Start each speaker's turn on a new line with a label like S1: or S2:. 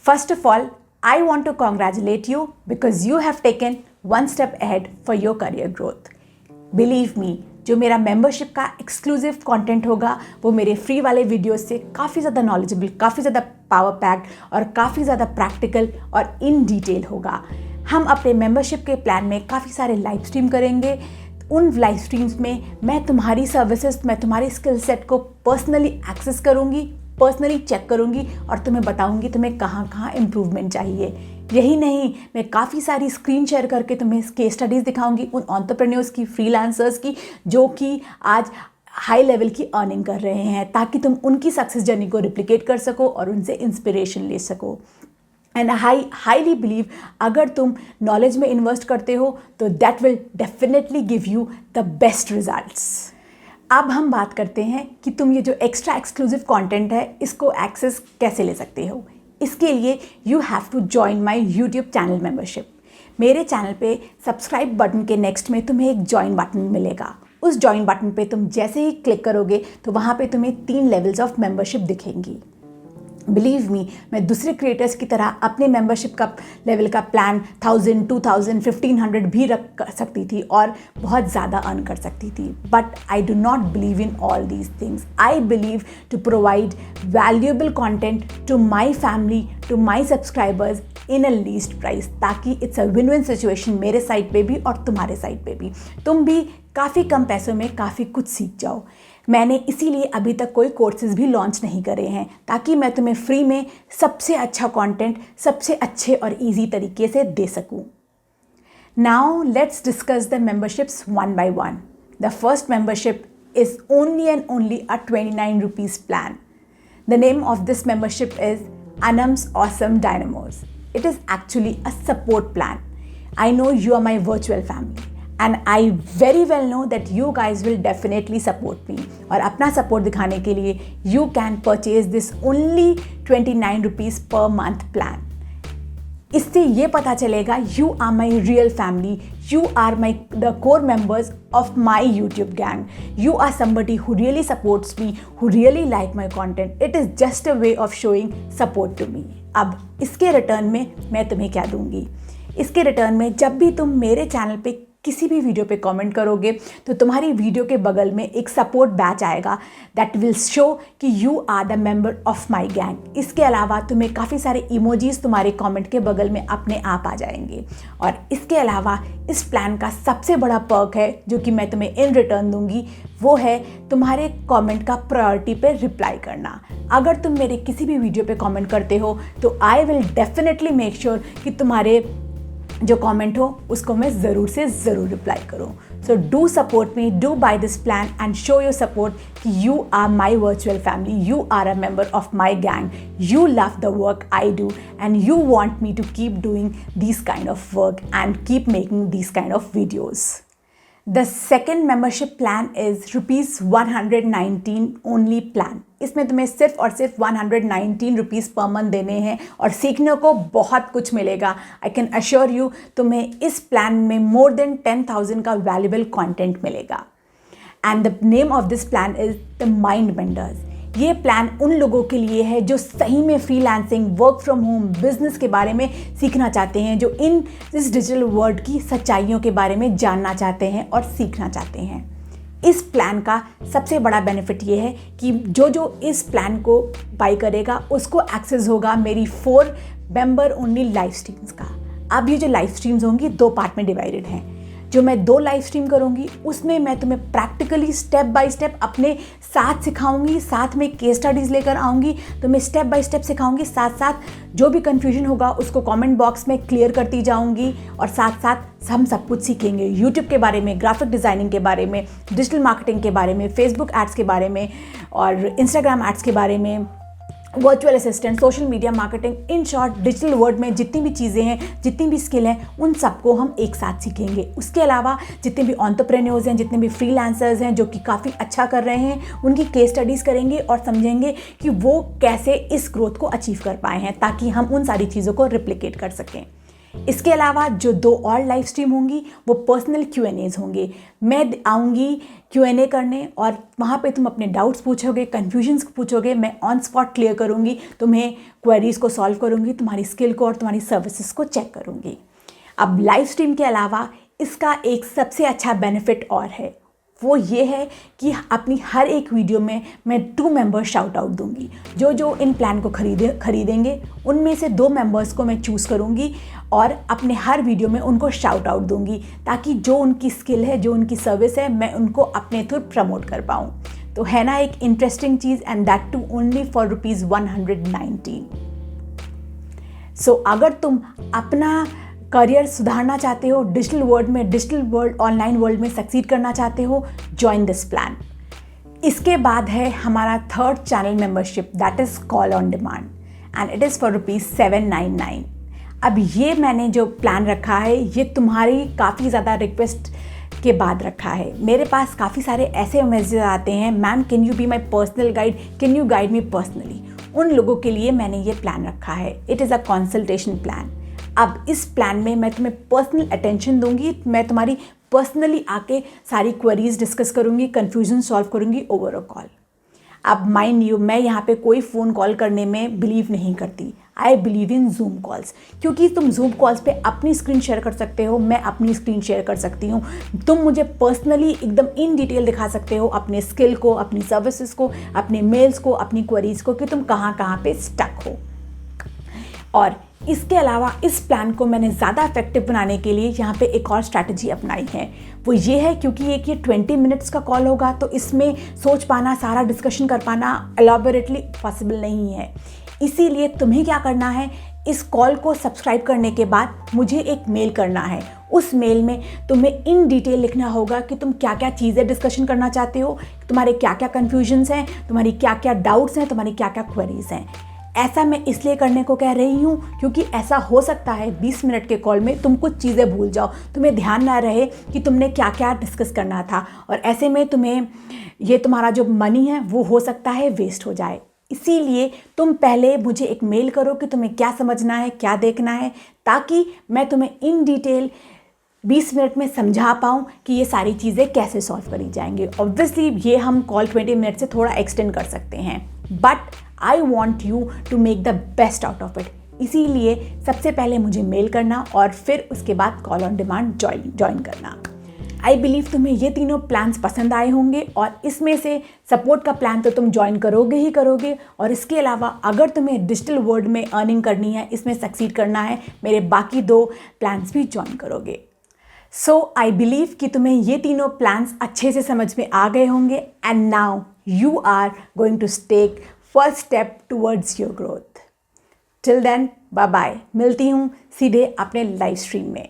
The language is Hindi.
S1: First of all, I want to congratulate you because you have taken one step ahead for your career growth. Believe me, जो मेरा मेंबरशिप का एक्सक्लूसिव कंटेंट होगा वो मेरे फ्री वाले वीडियोस से काफ़ी ज़्यादा नॉलेजेबल, काफ़ी ज़्यादा पावर पैक्ड और काफ़ी ज़्यादा प्रैक्टिकल और इन डिटेल होगा। हम अपने मेंबरशिप के प्लान में काफ़ी सारे लाइव स्ट्रीम करेंगे। उन लाइव स्ट्रीम्स में मैं तुम्हारी सर्विसेज, मैं तुम्हारे स्किल सेट को पर्सनली एक्सेस करूँगी, पर्सनली चेक करूँगी और तुम्हें बताऊँगी तुम्हें कहाँ कहाँ इम्प्रूवमेंट चाहिए। यही नहीं, मैं काफ़ी सारी स्क्रीन शेयर करके तुम्हें केस स्टडीज़ दिखाऊंगी उन एंटरप्रेन्योर्स की, फ्रीलांसर्स की, जो कि आज हाई लेवल की अर्निंग कर रहे हैं, ताकि तुम उनकी सक्सेस जर्नी को रिप्लिकेट कर सको और उनसे इंस्पिरेशन ले सको। एंड आई हाईली बिलीव अगर तुम नॉलेज में इन्वेस्ट करते हो तो that will definitely give you the best results. अब हम बात करते हैं कि तुम ये जो एक्स्ट्रा एक्सक्लूसिव कंटेंट है इसको एक्सेस कैसे ले सकते हो। इसके लिए you have to join my YouTube channel membership. मेरे चैनल पे सब्सक्राइब बटन के नेक्स्ट में तुम्हें एक जॉइन बटन मिलेगा। उस जॉइन बटन पे तुम जैसे ही क्लिक करोगे तो वहाँ पे तुम्हें 3 लेवल्स ऑफ मेंबरशिप दिखेंगी। बिलीव मी, मैं दूसरे क्रिएटर्स की तरह अपने मेंबरशिप का लेवल का प्लान 1000, 2000, 1500 भी रख सकती थी और बहुत ज़्यादा अर्न कर सकती थी। But I do not believe in all these things. I believe to provide valuable content to my family, to my subscribers in a least price, ताकि it's a win win situation मेरे साइड पे भी और तुम्हारे साइड पे भी। तुम भी काफ़ी कम पैसों में काफ़ी कुछ सीख जाओ। मैंने इसीलिए अभी तक कोई कोर्सेज भी लॉन्च नहीं करे हैं, ताकि मैं तुम्हें फ्री में सबसे अच्छा कंटेंट सबसे अच्छे और इजी तरीके से दे सकूं। Now let's discuss the memberships one by one. The first membership is only and only a 29 rupees plan. The name of this membership is Anam's Awesome Dynamos. It is actually a support plan. I know you are my virtual family and I very well know that you guys will definitely support me. और अपना support दिखाने के लिए you can purchase this only 29 rupees per month plan. इससे ये पता चलेगा you are my real family, you are the core members of my YouTube gang, you are somebody who really supports me, who really like my content. It is just a way of showing support to me. अब इसके रिटर्न में मैं तुम्हें क्या दूंगी? इसके रिटर्न में जब भी तुम मेरे चैनल पे किसी भी वीडियो पे कमेंट करोगे तो तुम्हारी वीडियो के बगल में एक सपोर्ट बैच आएगा दैट विल शो कि you are the member of my gang. इसके अलावा तुम्हें काफ़ी सारे इमोजीज तुम्हारे कमेंट के बगल में अपने आप आ जाएंगे। और इसके अलावा इस प्लान का सबसे बड़ा पर्क है जो कि मैं तुम्हें इन रिटर्न दूंगी, वो है तुम्हारे कमेंट का प्रायोरिटी पे रिप्लाई करना। अगर तुम मेरे किसी भी वीडियो पे कमेंट करते हो तो I will definitely make sure कि तुम्हारे जो कमेंट हो उसको मैं ज़रूर से ज़रूर रिप्लाई करूँ। So do support me, do buy this plan and show your support कि you are my virtual family, you are a member of my gang, you love the work I do and you want me to keep doing this kind of work and keep making this kind of videos. The second membership plan is rupees 119 only plan. इसमें तुम्हें सिर्फ और सिर्फ 119 रुपीज़ पर मंथ देने हैं और सीखने को बहुत कुछ मिलेगा। आई कैन अश्योर यू तुम्हें इस प्लान में मोर देन 10,000 का वैल्यूएबल कंटेंट मिलेगा। And the name of this plan is the mind benders. ये प्लान उन लोगों के लिए है जो सही में freelancing, work from home, business के बारे में सीखना चाहते हैं, जो इस डिजिटल वर्ल्ड की सच्चाइयों के बारे में जानना चाहते हैं और सीखना चाहते हैं। इस प्लान का सबसे बड़ा बेनिफिट ये है कि जो इस प्लान को बाय करेगा उसको एक्सेस होगा मेरी 4 मेंबर ओनली लाइव स्ट्रीम्स का। अब ये जो लाइव स्ट्रीम्स होंगी 2 पार्ट में डिवाइडेड हैं। जो मैं 2 लाइव स्ट्रीम करूँगी उसमें मैं तुम्हें प्रैक्टिकली स्टेप बाय स्टेप अपने साथ सिखाऊंगी, साथ में केस स्टडीज़ लेकर आऊँगी, तुम्हें स्टेप बाय स्टेप सिखाऊंगी। साथ साथ जो भी कन्फ्यूजन होगा उसको कमेंट बॉक्स में क्लियर करती जाऊँगी और साथ साथ हम सब कुछ सीखेंगे यूट्यूब के बारे में, ग्राफिक डिज़ाइनिंग के बारे में, डिजिटल मार्केटिंग के बारे में, फेसबुक एड्स के बारे में और इंस्टाग्राम एड्स के बारे में, virtual assistant, social media marketing, in short digital world में जितनी भी चीज़ें हैं, जितनी भी स्किल हैं, उन सबको हम एक साथ सीखेंगे। उसके अलावा जितने भी एंटरप्रेन्योर्स हैं, जितने भी फ्रीलांसर्स हैं जो कि काफ़ी अच्छा कर रहे हैं, उनकी केस स्टडीज़ करेंगे और समझेंगे कि वो कैसे इस ग्रोथ को अचीव कर पाए हैं, ताकि हम उन सारी चीज़ों को रिप्लिकेट कर सकें। इसके अलावा जो 2 और लाइव स्ट्रीम होंगी वो पर्सनल Q&As होंगे। मैं आऊँगी Q&A करने और वहाँ पे तुम अपने डाउट्स पूछोगे, कन्फ्यूजन्स पूछोगे, मैं ऑन स्पॉट क्लियर करूँगी, तुम्हें क्वेरीज़ को सॉल्व करूँगी, तुम्हारी स्किल को और तुम्हारी सर्विसेज को चेक करूँगी। अब लाइव स्ट्रीम के अलावा इसका एक सबसे अच्छा बेनिफिट और है, वो ये है कि अपनी हर एक वीडियो में मैं 2 मेंबर्स शाउट आउट दूंगी। जो जो इन प्लान को खरीदेंगे उनमें से 2 मेंबर्स को मैं चूज़ करूंगी और अपने हर वीडियो में उनको शाउट आउट दूंगी, ताकि जो उनकी स्किल है, जो उनकी सर्विस है, मैं उनको अपने थ्रू प्रमोट कर पाऊँ। तो है ना एक इंटरेस्टिंग चीज़, and that too only for ₹119। So अगर तुम अपना करियर सुधारना चाहते हो, डिजिटल वर्ल्ड ऑनलाइन वर्ल्ड में सक्सीड करना चाहते हो, ज्वाइन दिस प्लान। इसके बाद है हमारा 3rd channel membership, that is call on demand, and it is for ₹799। अब ये मैंने जो प्लान रखा है ये तुम्हारी काफ़ी ज़्यादा रिक्वेस्ट के बाद रखा है। मेरे पास काफ़ी सारे ऐसे मैसेज आते हैं, ma'am can you be my personal guide, can you guide me personally. उन लोगों के लिए मैंने ये प्लान रखा है। It is a consultation plan. अब इस प्लान में मैं तुम्हें पर्सनल अटेंशन दूंगी, मैं तुम्हारी पर्सनली आके सारी क्वेरीज डिस्कस करूंगी, कन्फ्यूजन सॉल्व करूंगी ओवर अ कॉल। अब माइंड यू, मैं यहाँ पे कोई फ़ोन कॉल करने में बिलीव नहीं करती। I believe in zoom calls, क्योंकि तुम जूम कॉल्स पे अपनी स्क्रीन शेयर कर सकते हो, मैं अपनी स्क्रीन शेयर कर सकती हूँ। तुम मुझे पर्सनली एकदम इन डिटेल दिखा सकते हो अपने स्किल को, अपनी सर्विसेज को, अपने मेल्स को, अपनी क्वेरीज को, कि तुम कहाँ कहाँ पे स्टक हो। और इसके अलावा इस प्लान को मैंने ज़्यादा इफेक्टिव बनाने के लिए यहाँ पे एक और स्ट्रैटेजी अपनाई है। वो ये है, क्योंकि ये 20 मिनट्स का कॉल होगा तो इसमें सोच पाना, सारा डिस्कशन कर पाना एलॉबरेटली पॉसिबल नहीं है। इसीलिए तुम्हें क्या करना है, इस कॉल को सब्सक्राइब करने के बाद मुझे एक मेल करना है। उस मेल में तुम्हें इन डिटेल लिखना होगा कि तुम क्या क्या चीज़ें डिस्कशन करना चाहते हो, तुम्हारे क्या क्या कन्फ्यूजन्स हैं, तुम्हारी क्या क्या डाउट्स हैं, तुम्हारी क्या क्या क्वेरीज हैं। ऐसा मैं इसलिए करने को कह रही हूँ क्योंकि ऐसा हो सकता है 20 मिनट के कॉल में तुम कुछ चीज़ें भूल जाओ, तुम्हें ध्यान ना रहे कि तुमने क्या क्या डिस्कस करना था, और ऐसे में तुम्हें ये तुम्हारा जो मनी है वो हो सकता है वेस्ट हो जाए। इसीलिए तुम पहले मुझे एक मेल करो कि तुम्हें क्या समझना है, क्या देखना है, ताकि मैं तुम्हें इन डिटेल 20 मिनट में समझा पाऊँ कि ये सारी चीज़ें कैसे सॉल्व करी जाएंगी। ऑब्वियसली ये हम कॉल 20 मिनट से थोड़ा एक्सटेंड कर सकते हैं, but I want you to make the best out of it. इसीलिए सबसे पहले मुझे मेल करना और फिर उसके बाद कॉल ऑन डिमांड ज्वाइन करना। आई बिलीव तुम्हें ये तीनों प्लान्स पसंद आए होंगे, और इसमें से सपोर्ट का प्लान तो तुम ज्वाइन करोगे ही करोगे, और इसके अलावा अगर तुम्हें डिजिटल वर्ल्ड में अर्निंग करनी है, इसमें सक्सीड करना है, मेरे बाकी 2 प्लान्स भी ज्वाइन करोगे। सो आई बिलीव कि तुम्हें ये तीनों प्लान्स अच्छे से समझ में आ गए होंगे, and now you are going to take first step towards your growth. Till then bye bye, मिलती हूँ सीधे अपने लाइव स्ट्रीम में।